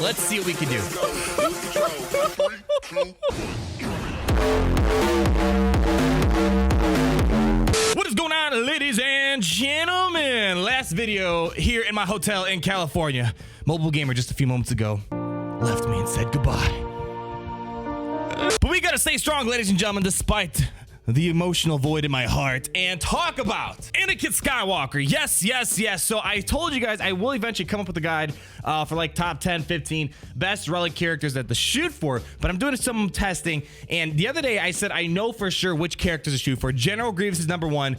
let's see what we can do. What is going on, ladies and gentlemen? Last video here in my hotel in California. Mobile Gamer just a few moments ago left me and said goodbye. But we gotta stay strong, ladies and gentlemen, despite the emotional void in my heart, and talk about Anakin Skywalker. Yes. So I told you guys I will eventually come up with a guide for like top 10, 15 best relic characters that to shoot for, but I'm doing some testing, and the other day I said I know for sure which characters to shoot for. General Grievous is number 1.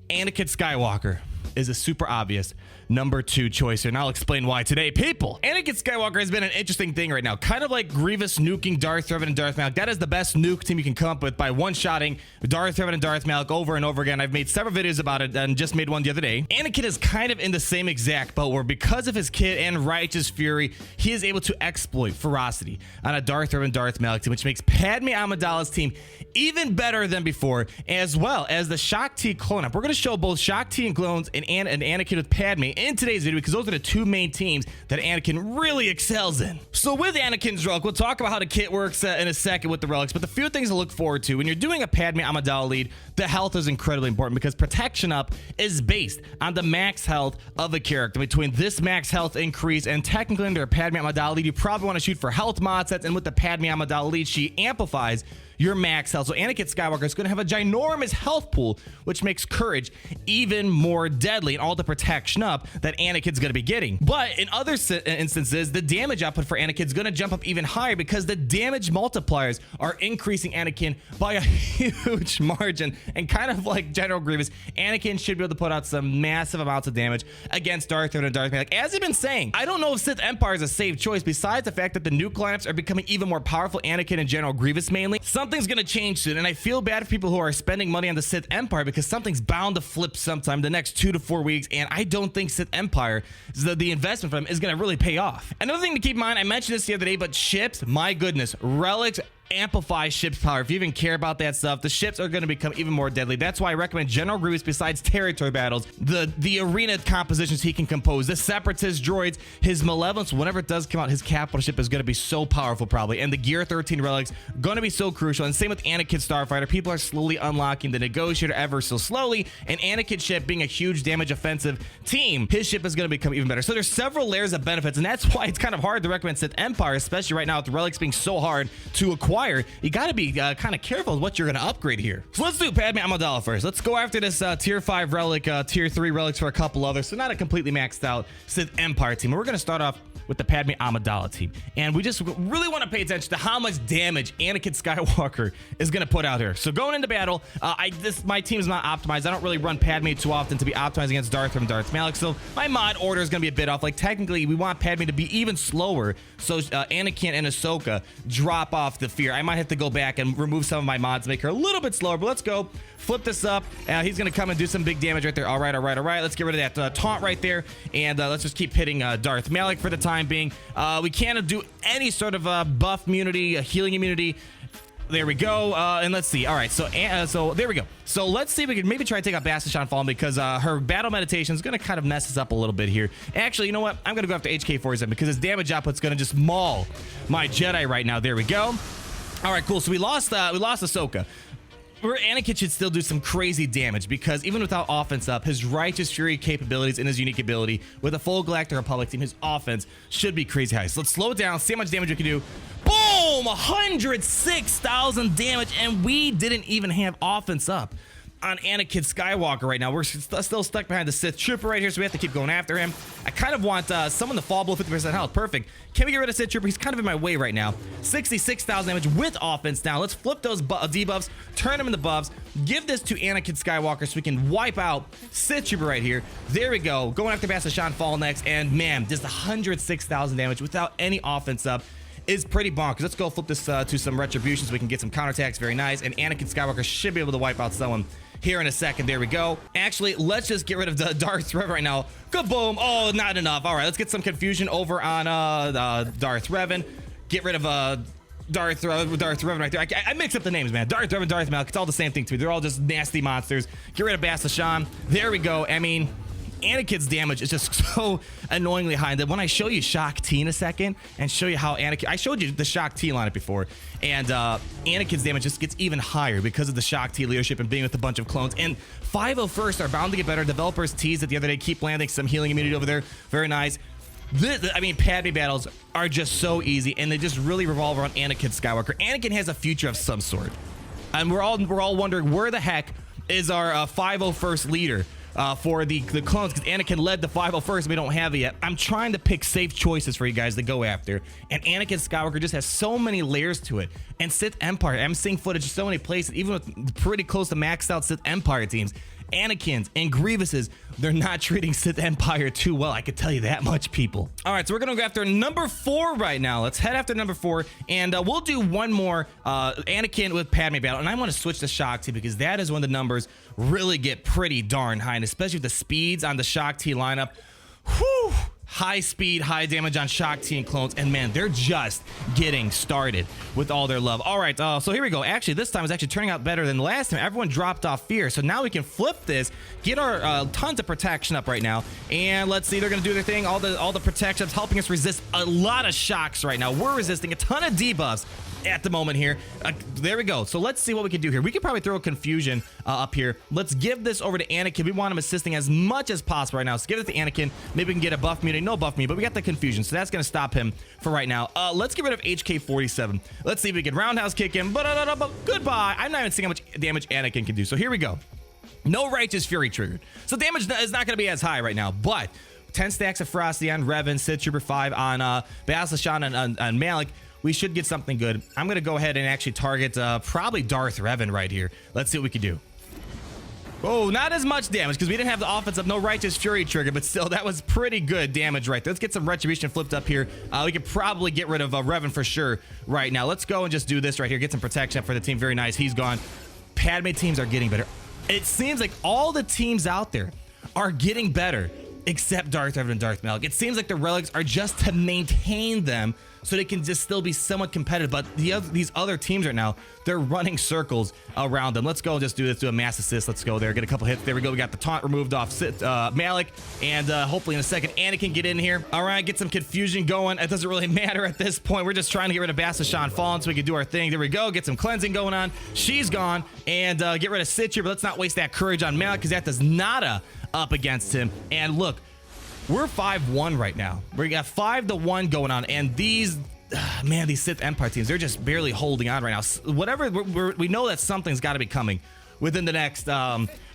Anakin Skywalker is a super obvious number 2 choice here, and I'll explain why today. People, Anakin Skywalker has been an interesting thing right now, kind of like Grievous nuking Darth Revan and Darth Malak. That is the best nuke team you can come up with by one-shotting Darth Revan and Darth Malak over and over again. I've made several videos about it and just made one the other day. Anakin is kind of in the same exact boat where, because of his kit and righteous fury, he is able to exploit ferocity on a Darth Revan Darth Malak team, which makes Padme Amidala's team even better than before, as well as the Shaak Ti clone up. We're going to show both Shaak Ti and clones and Anakin with Padme in today's video, because those are the 2 main teams that Anakin really excels in. So with Anakin's relic, we'll talk about how the kit works in a second with the relics, but the few things to look forward to when you're doing a Padme Amidala lead, the health is incredibly important, because protection up is based on the max health of a character. Between this max health increase and technically under a Padme Amidala lead, you probably want to shoot for health mod sets, and with the Padme Amidala lead, she amplifies your max health. So Anakin Skywalker is going to have a ginormous health pool, which makes courage even more deadly, and all the protection up that Anakin's going to be getting. But in other instances, the damage output for Anakin is going to jump up even higher, because the damage multipliers are increasing Anakin by a huge margin. And kind of like General Grievous, Anakin should be able to put out some massive amounts of damage against Darth Revan and Darth Malak. As I've been saying, I don't know if Sith Empire is a safe choice, besides the fact that the nuke lineups are becoming even more powerful, Anakin and General Grievous mainly. Something's going to change soon, and I feel bad for people who are spending money on the Sith Empire, because something's bound to flip sometime the next 2 to 4 weeks, and I don't think Sith Empire, the investment for them, is going to really pay off. Another thing to keep in mind, I mentioned this the other day, but ships, my goodness, relics amplify ships power. If you even care about that stuff, the ships are going to become even more deadly. That's why I recommend General Grievous, besides territory battles, the arena compositions he can compose, the separatist droids, his malevolence, whenever it does come out, his capital ship is going to be so powerful probably, and the Gear 13 relics going to be so crucial. And same with Anakin Starfighter. People are slowly unlocking the Negotiator ever so slowly, and Anakin ship being a huge damage offensive team, his ship is going to become even better. So there's several layers of benefits, and that's why it's kind of hard to recommend Sith Empire, especially right now with the relics being so hard to acquire. You got to be kind of careful with what you're going to upgrade here. So let's do Padme Amidala first. Let's go after this tier 5 relic, tier 3 relics for a couple others, so not a completely maxed out Sith Empire team. And we're going to start off with the Padme Amidala team, and we just really want to pay attention to how much damage Anakin Skywalker is going to put out here. So going into battle, my team is not optimized. I don't really run Padme too often to be optimized against Darth and Darth Malak, so my mod order is going to be a bit off. Like, technically we want Padme to be even slower, so Anakin and Ahsoka drop off the fear. I might have to go back and remove some of my mods to make her a little bit slower, but let's go flip this up. He's going to come and do some big damage right there. All right, let's get rid of that taunt right there, and let's just keep hitting Darth Malak for the time being. We can't do any sort of buff immunity, healing immunity. There we go. And let's see. All right, so there we go. So let's see if we can maybe try to take out Bastachon Fallen, because her battle meditation is going to kind of mess us up a little bit here. Actually, you know what? I'm going to go after HK47, because his damage output's going to just maul my Jedi right now. There we go. All right, cool. So we lost Ahsoka. Anakin should still do some crazy damage, because even without offense up, his righteous fury capabilities and his unique ability with a full Galactic Republic team, his offense should be crazy high. So let's slow it down, see how much damage we can do. Boom! 106,000 damage, and we didn't even have offense up on Anakin Skywalker right now. We're still stuck behind the Sith Trooper right here, so we have to keep going after him. I kind of want someone to fall below 50% health. Perfect. Can we get rid of Sith Trooper? He's kind of in my way right now. 66,000 damage with offense now. Let's flip those debuffs, turn them into buffs, give this to Anakin Skywalker so we can wipe out Sith Trooper right here. There we go. Going after Bastachon Fall next, and man, just 106,000 damage without any offense up is pretty bonkers. Let's go flip this to some retribution so we can get some counterattacks. Very nice. And Anakin Skywalker should be able to wipe out someone here in a second. There we go. Actually, let's just get rid of the Darth Revan right now. Kaboom. Oh, not enough. All right, let's get some confusion over on Darth Revan. Get rid of Darth Revan right there. I mix up the names, man. Darth Revan, Darth Malak. It's all the same thing to me. They're all just nasty monsters. Get rid of Bastachon. There we go. I mean, Anakin's damage is just so annoyingly high. And then when I show you Shaak Ti in a second and show you how Anakin, I showed you the Shaak Ti lineup before, and Anakin's damage just gets even higher because of the Shaak Ti leadership and being with a bunch of clones. And 501st are bound to get better. Developers teased it the other day, keep landing some healing immunity over there. Very nice. I mean, Padme battles are just so easy, and they just really revolve around Anakin Skywalker. Anakin has a future of some sort, and we're all wondering where the heck is our 501st leader for the clones, because Anakin led the 501st and we don't have it yet. I'm trying to pick safe choices for you guys to go after, and Anakin Skywalker just has so many layers to it. And Sith Empire, I'm seeing footage of so many places, even with pretty close to maxed out Sith Empire teams. Anakin's and Grievouses, they're not treating Sith Empire too well. I could tell you that much, people. All right, so we're gonna go after number 4 right now. Let's head after number 4, and we'll do one more Anakin with Padme battle. And I want to switch to Shaak Ti because that is when the numbers really get pretty darn high, and especially with the speeds on the Shaak Ti lineup. Whew. High speed, high damage on Shaak Ti and clones, and man, they're just getting started with all their love. All right, so here we go. Actually, this time is actually turning out better than the last time. Everyone dropped off fear, so now we can flip this, get our tons of protection up right now, and let's see, they're gonna do their thing. All the protections helping us resist a lot of shocks right now. We're resisting a ton of debuffs at the moment here. There we go. So let's see what we can do here. We could probably throw a confusion up here. Let's give this over to Anakin. We want him assisting as much as possible right now. So give it to Anakin. Maybe we can get a buff immunity. No buff immunity, but we got the confusion, so that's going to stop him for right now. Let's get rid of HK-47. Let's see if we can roundhouse kick him. But goodbye. I'm not even seeing how much damage Anakin can do. So here we go. No Righteous Fury triggered. So damage is not going to be as high right now, but 10 stacks of Ferocity on Revan, Sith Trooper 5 on Ba'alzashan and on Malik. We should get something good. I'm going to go ahead and actually target probably Darth Revan right here. Let's see what we can do. Oh, not as much damage because we didn't have the offense of no Righteous Fury trigger, but still, that was pretty good damage right there. Let's get some Retribution flipped up here. We could probably get rid of Revan for sure right now. Let's go and just do this right here. Get some protection up for the team. Very nice. He's gone. Padme teams are getting better. It seems like all the teams out there are getting better except Darth Revan and Darth Malik. It seems like the relics are just to maintain them so they can just still be somewhat competitive, but these other teams right now, they're running circles around them. Let's go and just do this, do a mass assist. Let's go there, get a couple hits. There we go. We got the taunt removed off Malik, and hopefully in a second Anakin get in here. All right, get some confusion going. It doesn't really matter at this point. We're just trying to get rid of Ba'alzashan Fallen so we can do our thing. There we go. Get some cleansing going on. She's gone, and get rid of Sitcher, but let's not waste that courage on Malik because that does nada up against him. And look, we're 5-1 right now. We got 5-1 going on, and these, man, these Sith Empire teams, they're just barely holding on right now. Whatever, we know that something's got to be coming within the next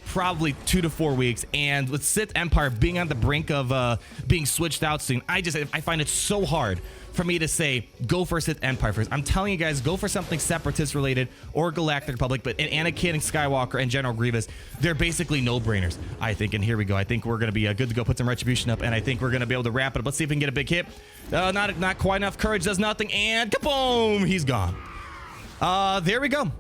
probably 2 to 4 weeks, and with Sith Empire being on the brink of being switched out soon, I find it so hard for me to say go for Sith Empire first. I'm telling you guys, go for something Separatist related or Galactic Republic, but in Anakin and Skywalker and General Grievous, they're basically no-brainers, I think. And here we go. I think we're going to be good to go, put some Retribution up, and I think we're going to be able to wrap it up. Let's see if we can get a big hit. Not quite enough. Courage does nothing, and kaboom, he's gone. There we go.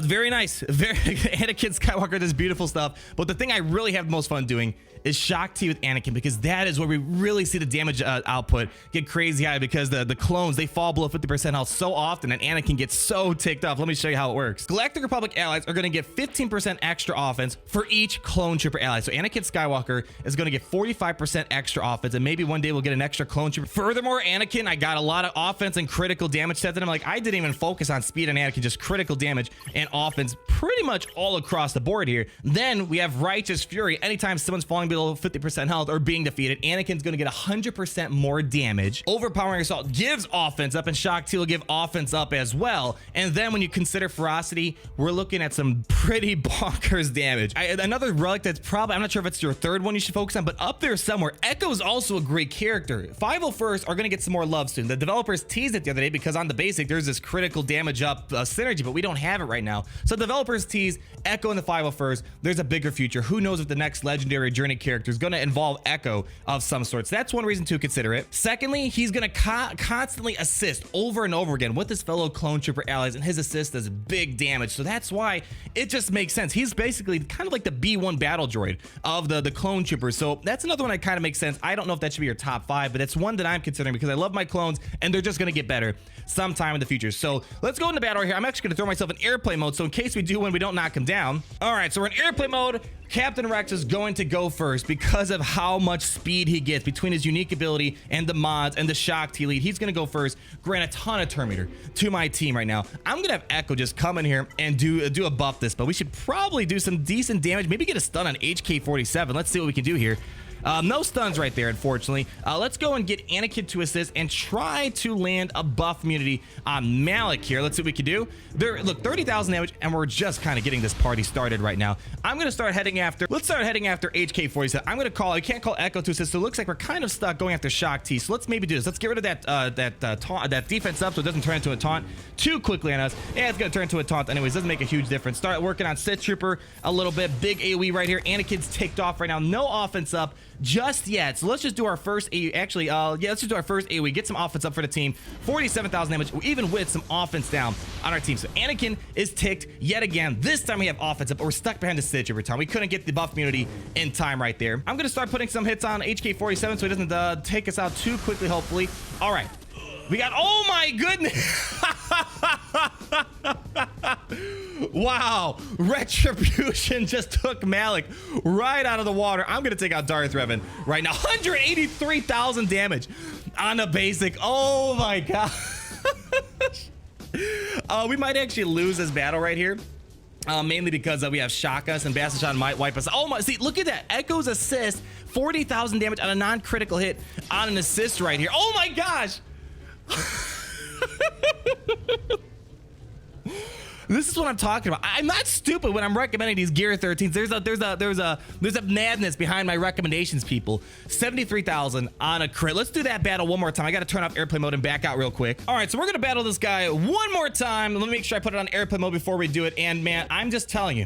Very nice. Anakin Skywalker does beautiful stuff, but the thing I really have the most fun doing is Shaak Ti with Anakin, because that is where we really see the damage output get crazy high, because the clones, they fall below 50% health so often, and Anakin gets so ticked off. Let me show you how it works. Galactic Republic allies are going to get 15% extra offense for each clone trooper ally. So Anakin Skywalker is going to get 45% extra offense, and maybe one day we'll get an extra clone trooper. Furthermore, Anakin, I got a lot of offense and critical damage set to him. Like, I didn't even focus on speed on Anakin, just critical damage and offense pretty much all across the board here. Then we have Righteous Fury. Anytime someone's falling below 50% health or being defeated, Anakin's going to get 100% more damage. Overpowering Assault gives offense up, and Shaak Ti will give offense up as well. And then when you consider Ferocity, we're looking at some pretty bonkers damage. Another relic that's probably, I'm not sure if it's your third one you should focus on, but up there somewhere, Echo is also a great character. 501st are going to get some more love soon. The developers teased it the other day because on the basic, there's this critical damage up synergy, but we don't have it right now. So developers tease Echo in the 501st. There's a bigger future. Who knows if the next legendary journey character is going to involve Echo of some sort. So that's one reason to consider it. Secondly, he's going to constantly assist over and over again with his fellow clone trooper allies, and his assist does big damage. So that's why it just makes sense. He's basically kind of like the B1 battle droid of the clone troopers. So that's another one that kind of makes sense. I don't know if that should be your top 5, but it's one that I'm considering because I love my clones, and they're just going to get better sometime in the future. So let's go into battle right here. I'm actually going to throw myself in airplane mode, so in case we do win, we don't knock him down. All right, so we're in airplane mode. Captain Rex is going to go first because of how much speed he gets between his unique ability and the mods and the Shaak Ti lead. He's going to go first, grant a ton of turn meter to my team right now. I'm going to have Echo just come in here and do a buff this, but we should probably do some decent damage, maybe get a stun on HK47. Let's see what we can do here. No stuns right there, unfortunately. Let's go and get Anakin to assist and try to land a buff immunity on Malik here. Let's see what we can do. There, look, 30,000 damage, and we're just kind of getting this party started right now. I'm going to start heading after, let's start heading after HK47. I'm going to call, I can't call Echo to assist, so it looks like we're kind of stuck going after Shaak Ti. So let's maybe do this. Let's get rid of that defense up so it doesn't turn into a taunt too quickly on us. Yeah, it's going to turn into a taunt anyways. Doesn't make a huge difference. Start working on Sith Trooper a little bit. Big AoE right here. Anakin's ticked off right now. No offense up just yet, so let's just do our first AoE. Actually, yeah, let's just do our first AoE, get some offense up for the team. 47,000 damage, even with some offense down on our team. So Anakin is ticked yet again. This time we have offense up, but we're stuck behind the Stitch every time. We couldn't get the buff immunity in time right there. I'm gonna start putting some hits on HK47 so he doesn't take us out too quickly, hopefully. All right, we got, oh my goodness. Wow, Retribution just took Malik right out of the water. I'm gonna take out Darth Revan right now. 183,000 damage on a basic. Oh my god. We might actually lose this battle right here. Mainly because we have Shakas and Bastion might wipe us. Oh my, see, look at that. Echo's assist, 40,000 damage on a non-critical hit on an assist right here. Oh my gosh. This is what I'm talking about. I'm not stupid when I'm recommending these Gear 13s. There's a madness behind my recommendations, people. 73,000 on a crit. Let's do that battle one more time. I got to turn off airplane mode and back out real quick. All right, so we're gonna battle this guy one more time. Let me make sure I put it on airplane mode before we do it. And man, I'm just telling you,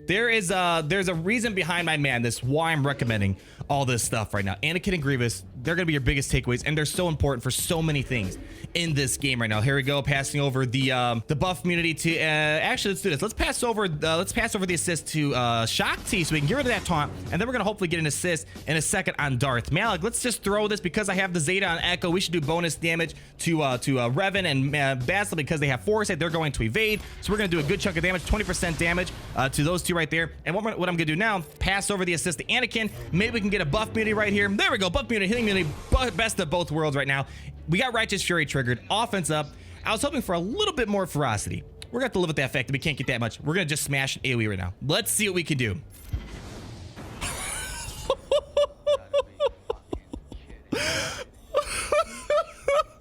there's a reason behind my madness why I'm recommending all this stuff right now. Anakin and Grievous, they're gonna be your biggest takeaways, and they're so important for so many things in this game right now. Here we go, passing over the buff immunity to actually, let's do this. Let's pass over the assist to Shaak Ti so we can get rid of that taunt, and then we're gonna hopefully get an assist in a second on Darth Malik. Let's just throw this because I have the Zeta on Echo. We should do bonus damage to Revan and Basil because they have foresight. They're going to evade, so we're gonna do a good chunk of damage, 20% damage to those two right there. And what I'm gonna do now, pass over the assist to Anakin. Maybe we can get a buff immunity right here. There we go, buff immunity, healing immunity, best of both worlds right now. We got Righteous Fury triggered, offense up. I was hoping for a little bit more ferocity. We're gonna have to live with that fact that we can't get that much. We're gonna just smash an AoE right now. Let's see what we can do.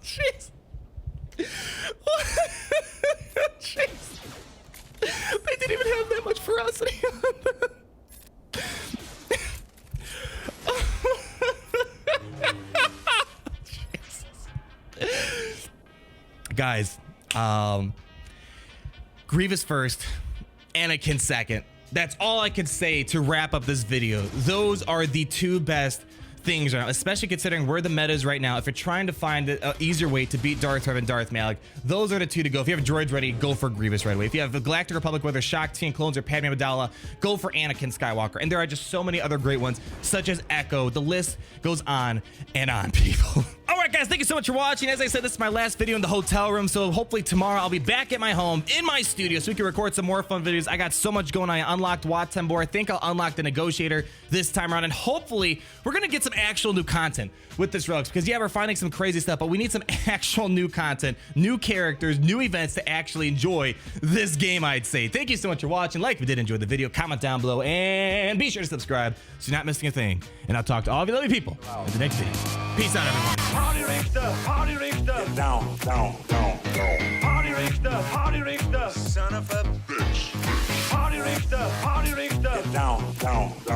Jeez. Jeez. They didn't even have that much ferocity. Guys, Grievous first, Anakin second. That's all I can say to wrap up this video. Those are the two best things right now, especially considering where the meta is right now. If you're trying to find an easier way to beat Darth Revan and Darth Malik, those are the two to go. If you have droids ready, go for Grievous right away. If you have the Galactic Republic, whether Shaak Ti and clones or Padme Amidala, go for Anakin Skywalker. And there are just so many other great ones, such as Echo. The list goes on and on, people. All right, guys, thank you so much for watching. As I said, this is my last video in the hotel room, so hopefully tomorrow I'll be back at my home in my studio so we can record some more fun videos. I got so much going on. I unlocked Watembor. I think I'll unlock the Negotiator this time around, and hopefully we're gonna get some actual new content with this Relics, because yeah, we're finding some crazy stuff, but we need some actual new content, new characters, new events to actually enjoy this game, I'd say. Thank you so much for watching. Like if you did enjoy the video, comment down below, and be sure to subscribe so you're not missing a thing. And I'll talk to all of you lovely people in the next video. Peace out, everyone. Party Richter, Party Richter. Get down, down, down, down. Party Richter, Party Richter. Son of a bitch. Party Richter, Party Richter. Get down, down, down.